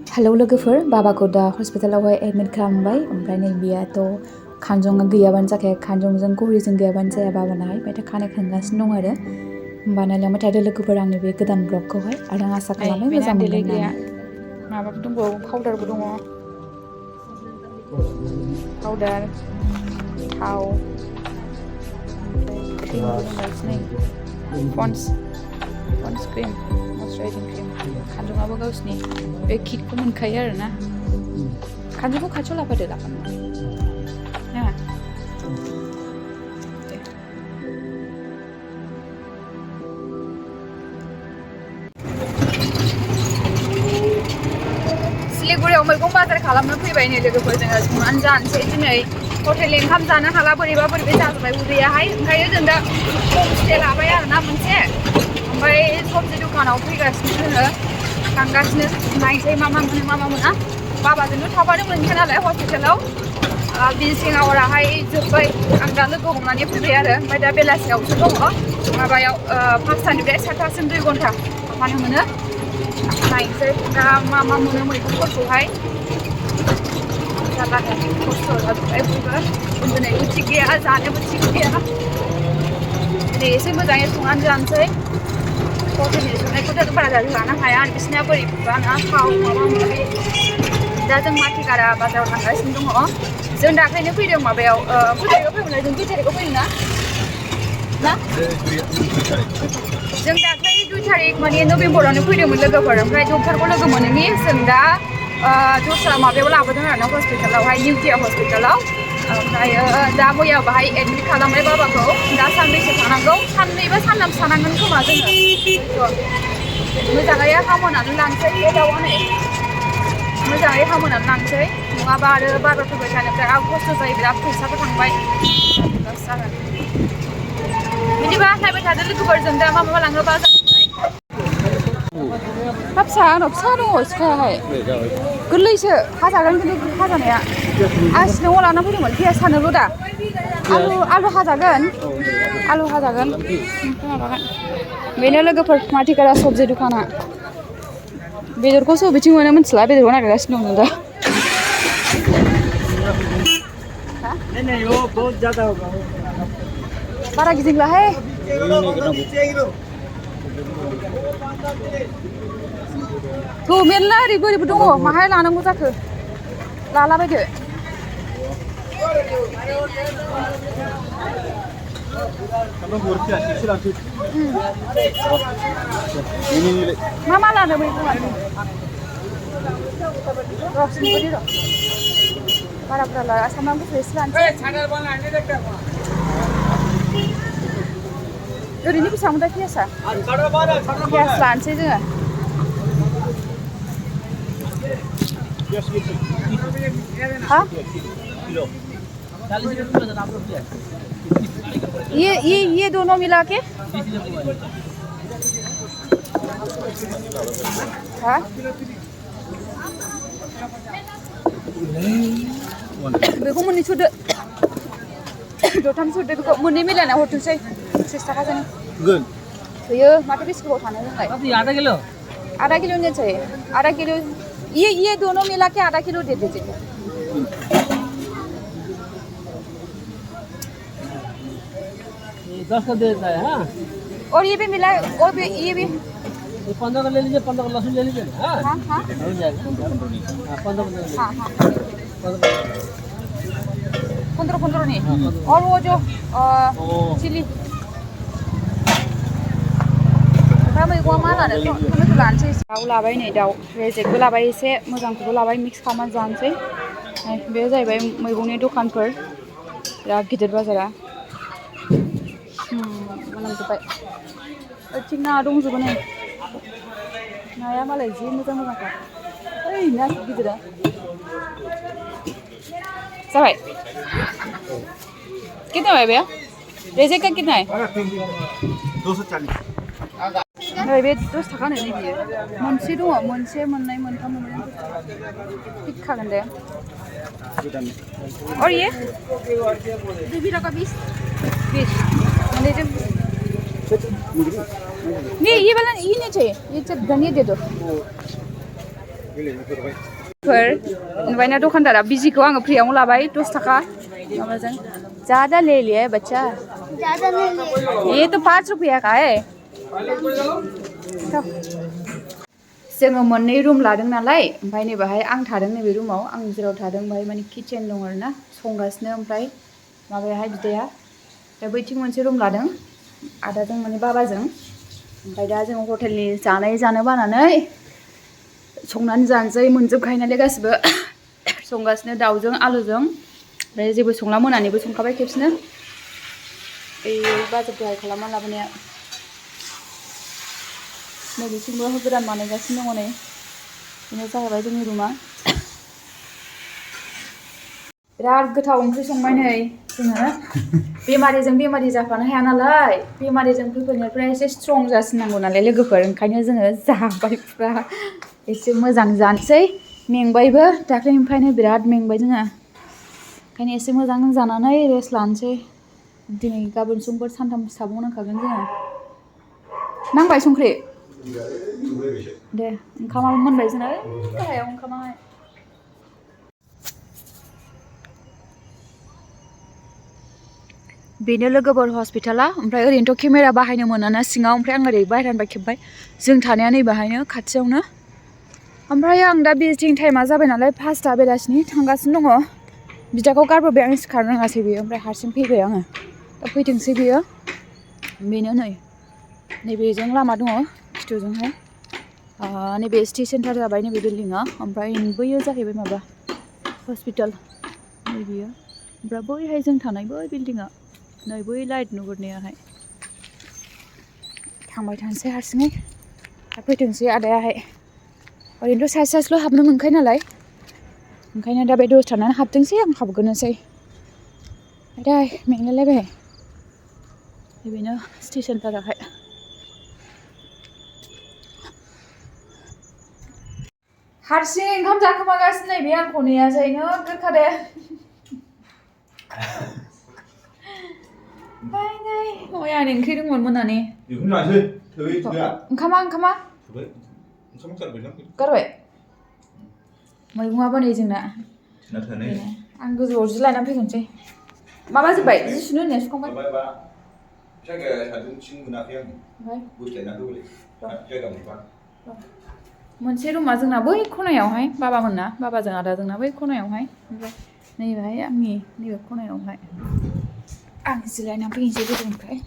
hello लोगोफोर बाबाखौ दा हस्पिटालावहाय admit खालामबाय ओमफ्राय नैबेयाथ' खानजङा गैयाबानो जाखाया खानजंजों घरिजों गैयाबानो जाया बाबानाहाय ओमफ्राय दा खानाय खानगासिनो दं आरो होमबा नायलांबाय थादो लोगोफोर आंनि बे गोदान ब्लगखौहाय आरो आं आसा खालामो मोजां मोनगोन होननानै माबाबो दंबावो पाउडारबो दङ पाउडार थाव क्रिमबो दंगासिनो पन्स क्रिम मयस्चाराइजिं क्रिम खानजङाबो गावसिनि बे किटखौ मोनखायो आरो ना खानजंखौ खाथियाव लाफादो लाफानो ना सिलिगुरियाव मैगं बाजार खालामनो फैबाय नै लोगोफोर जोङो संनानै जानोसै दिनै हटेलनि ओंखाम जानो हाला बोरैबा बोरैबा जाजोब्बाय उदैयाहाय ओंखायनो जों दा हमस्टे लाबाय आरोना मोनसे ओमफ्राय सबजि दखानाव फैगासिनो जोङो थांगासिनो नायनोसै मा मा मोना बाबाजोंनो थाफानो मोनखाया नालाय हस्पिटालाव बिजिनेस आवाराहाय जोब्बाय आं दा लोगो हमनानै फैबाय आरो ओमफ्राय दा बेलासियावसो दङ माबायाव 5टानिफ्राय 7टासिम 2 घन्टा थाफानो मोनो नायनोसै दा मा मोनो मैगंफोरखौहाय जारलाहाय खस्थ' जाजोब्बाय बयबो उन्दुनायबो थिग गैया जानोबो थिग गैया दिनै एसे मोजाङै संनानै जानोसै हटेलनि संनायखौथ' बारा जानो हाया बिसिना बोरैबा ना थाव माबा माबि दा जों माथिगारा बाजाराव थांगासिनो दङ जों दाख्लैनो फैदों माबायाव खयथारिखआव फैदोंमोनलाय जों 2 थारिखआव फैदों ना जों दाख्लै 2 थारिख माने नभेम्बरावनो फैदोंमोन लोगोफोर ओमफ्राय डक्टरखौ लोगो मोनैनि जों दा दस्रा माबायाव लाबोदों आरो ना हस्पिटालावहाय निउटिया हस्पिटालाव ओमफ्राय दा मैया बाहाय एडमिट खालामबाय बाबाखौ दा सानबैसे थानांगौ साननै बा सानथाम थानांगोन खोमा जोङो मोजाङै हामहोनानै लांसै बे दाउआ नै मोजाङै हामहोनानै लांसै नङाबा आरो बार फैबाय थानायनिफ्राय आरो खस्थ' जायो बिराद फैसाबो थांबाय लस जागोन बिदिबा नायबाय थादो लोगोफोरजों दा मा लाङो बाजारनिफ्राय फिसा आंनाव फिसा दङ सिखायाहाय गोरलैसो हाजागोन खिन्थु हाजानाया आं सिलङाव लाना फैदोंमोन पियास सानोल' दा आलु हाजागोन माबागोन बेनो लोगोफोर माथिगारा सबजि दखाना बेदरखौसो बबेथिं मोनो मिथिला बेदरखौ नागिरगासिनो दं दा बारा गिदिंलाहाय मेरला ओरैबो दङ माहाय लानांगौ जाखो लालाबायदो मा लानो मैगंआनो बारा लाया सामब्राम गुफुर एसे लानोसै ओरैनो बेसेबां दा पियासा पियास लानोसै जोङो हाँ ये दोनों मिला के हाँ बेखौ मोननै सुदो दथाम सुदो बेखौ मोननै मिलायना हरथोंसै 30 थाखाजों थोयो माथो बेसे गोबाव थानो जोंलाय आधा किलो नहीं चाहिए आधा किलो ये दोनों मिला के आधा किलो दे दीजिए $10 का देता है हाँ और ये भी मिला और भी ये भी 15 का ले लीजिए 15 का लहसुन ले लीजिए हाँ हाँ हाँ हो जाएगा 15 हाँ 15 नहीं और वो जो चिली मैगंआ मा लानो टमेट' लानोसै दाउ लाबाय नै दाउ रेजेकबो लाबाय एसे मोजांखौबो लाबाय मिक्स खालामनानै जानोसै बे जाहैबाय मैगंनि दखानफोर बिराद गिदिर बाजारा मोनामजोब्बाय ओइथिं ना दंजोबो नै नाया मालाय जि मोजांखा ओइ ना गिदिरा जाबाय कितना है भैया रेजेक का कितना है 240 नै बे 10 थाखा नै बियो मोनसे दङ मोनसे मोननै मोनथाम मोननै थिग खागोन दे और ये 2 का 20 मैंने जब नहीं ये वाला ये नहीं चाहिए ये धनिया दे दो नुबायना दखानदारा बिजिखौ आङो फ्रियावनो लाबाय 10 थाखा माबाजों ज़्यादा ले लिया है बच्चा ये तो 5 रुपया का है जोङो मोननै रुम लादों नालाय ओमफ्राय नै बाहाय आं थादों नैबे रुमाव आं जेराव थादों बाहाय माने किचेन दं आरोना संगासिनो ओमफ्राय माबायाहाय बिदाया दा बैथिं मोनसे रुम लादों आदाजों माने बाबाजों ओमफ्राय दा जोङो हटेलनि जानो बानानै संनानै जानोसै मोनजोबखायो नालाय गासिबो संगासिनो दाउजों आलुजों ओमफ्राय जेबो संला मोनानिबो संखाबाय खेबसेनो ओइ बाजार दहाय खालामना लाबोनाया नैबेथिंबो गोदान बानायगासिनो दङ नै बेनो जाहैबाय जोंनि रुमा बिराद गोथाव ओंख्रि संबाय नै जोङो बेमारिजों बेमारि जाफानो हाया नालाय बेमारिजों फैफैनायफ्रा एसे स्ट्रं जासिननांगौ नालाय लोगोफोर ओंखायनो जोङो जाबाय फुरा एसे मोजां जानोसै मेंबायबो दाख्लैनिफ्रायनो बिराद मेंबाय जोङो ओंखायनो एसे मोजां जानानै रेस्ट लानोसै दिनै गाबोन समफोर सानथाम थाबावनांखागोन जोङो नांबाय संख्रि दे ओंखामाबो मोनबाय जोंना गाहायाव ओंखामाहाय बेनो लोगोफोर हस्पिटाला ओमफ्राय ओरैनोथ' केमेरा बाहायनो मोनाना सिङाव ओमफ्राय आं ओरै बाहेरानिफ्राय खेबबाय जों थानाया नै बाहायनो खाथियावनो ओमफ्राय आं दा भिजिटिं टाइमा जाबाय नालाय 5ता बेलासिनि थांगासिनो दङ बिदाखौ गारबोबाय आं सिखारनो रोङासै बेयो ओमफ्राय हारसिं फैबाय आङो दा फैथोंसै बेयो बेनो नैबेजों लामा दङ खिथुजोंहाय नैबे सिटि सेन्टार जाबाय नैबे बिल्डिङा ओमफ्राय बैयो जाहैबाय माबा हस्पिटाल नैबेयो ओमफ्राय बैहाय जों थानाय बै बिल्डिङा नै बै लाइट नुहुरनायाहाय थांबाय थानोसै हारसिङै दा फैथोंसै आदायाहाय ओरैनोथ' सासेल' हाबनो मोनखायो नालाय ओंखायनो दा बे दसे थानानै हाबथोंसै आं हाबग्रोनोसै दा मेंलायलायबाय बेनो सिटि सेन्टाराहाय हारसिं ओंखाम जाखोमागासिनो नैबे आंखौ नेयासै नोगोर खादे मैयानि ओंख्रि दंमोन मोनानि ओंखामा गारबाय मैगङाबो नै जोंना आं गोजौआव जि लायनानै फैगोनसै माबा जोब्बाय जि सुनो होननाया सुखांबाय मोनसे रुमा जोंना बै खनायावहाय बाबामोनना बाबाजों आदाजोंना बै खनायावहाय ओमफ्राय नैबेहाय आंनि नैबे खनायावहाय आं जि लायनानै फैनोसै गोजौनिफ्राय